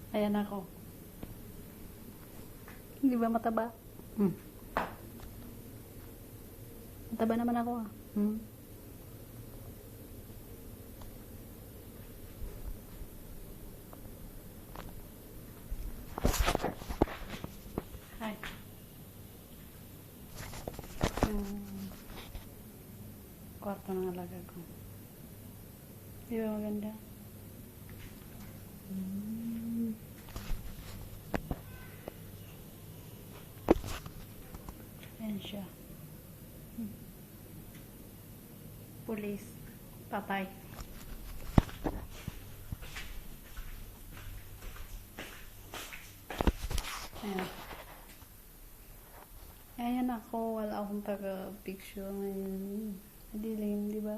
Ayan ako. Hindi ba mataba? Mataba naman ako ah. Hi. Kwarto ng alaga ko. Di ba maganda? Ayan siya. Pulis. Patay. Ayan. Ayan ako. Wala akong taga-picture ngayon. Madilim, di ba?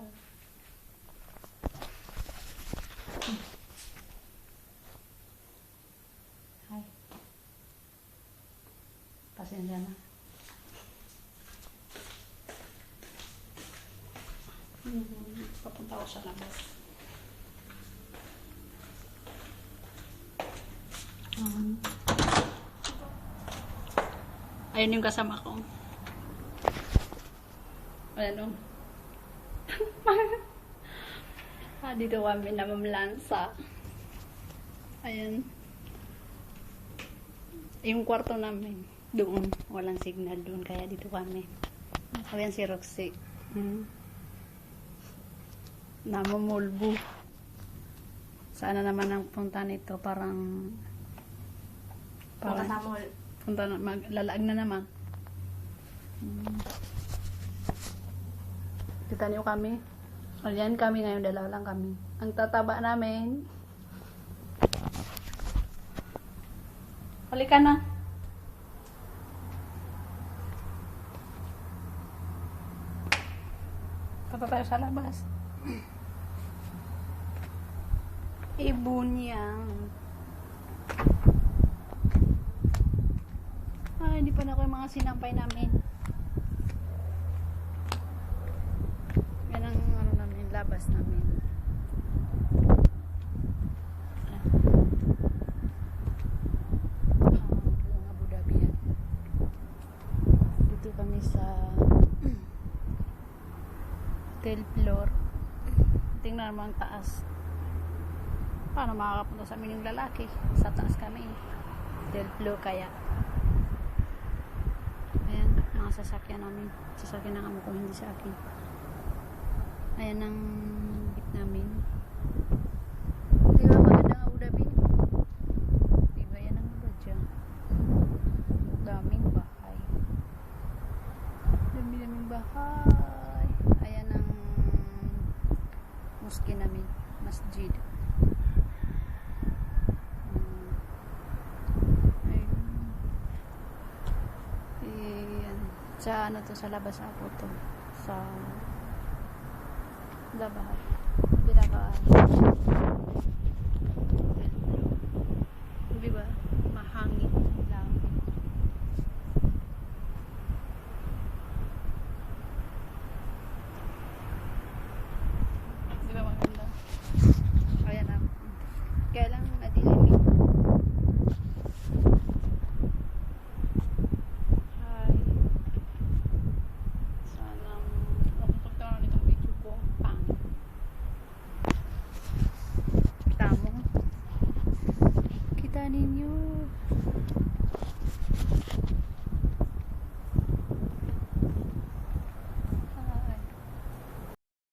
Hi. Pasensya na. Papunta ko sa labas. Ayun yung kasama ko. Ano? Dito kami namamlansa. Ayan. Yung kwarto namin. Doon. Walang signal doon. Kaya dito kami. Ayan si Roxy. Namumulbo. Sana naman ang punta nito. Parang punta na, maglalaag na naman. Kita niyo kami. Ayan kami ngayon, dalawa lang kami. Ang tataba namin. Halika na. Papa tayo sa labas. Ibon yan. Ay, hindi pa na ako yung mga sinampay namin. Yan ang ano namin, labas namin. Buong Abu Dhabi yan. Dito kami sa hotel floor. Tingnan naman ang taas. Paano makakapunta sa amin yung lalaki? Sa taas kami. Hotel floor kaya. Ayan, mga sasakyan namin. Sasakyan ng amo ko, hindi sa akin. Ayan ang bit namin. Di ba maganda ang Abu Dhabi? Di ba yan ang badya? Daming bahay. Daming bahay. Ayan ang mosque namin. Masjid. Sa ano to, sa labas ako to, sa labas, pinaka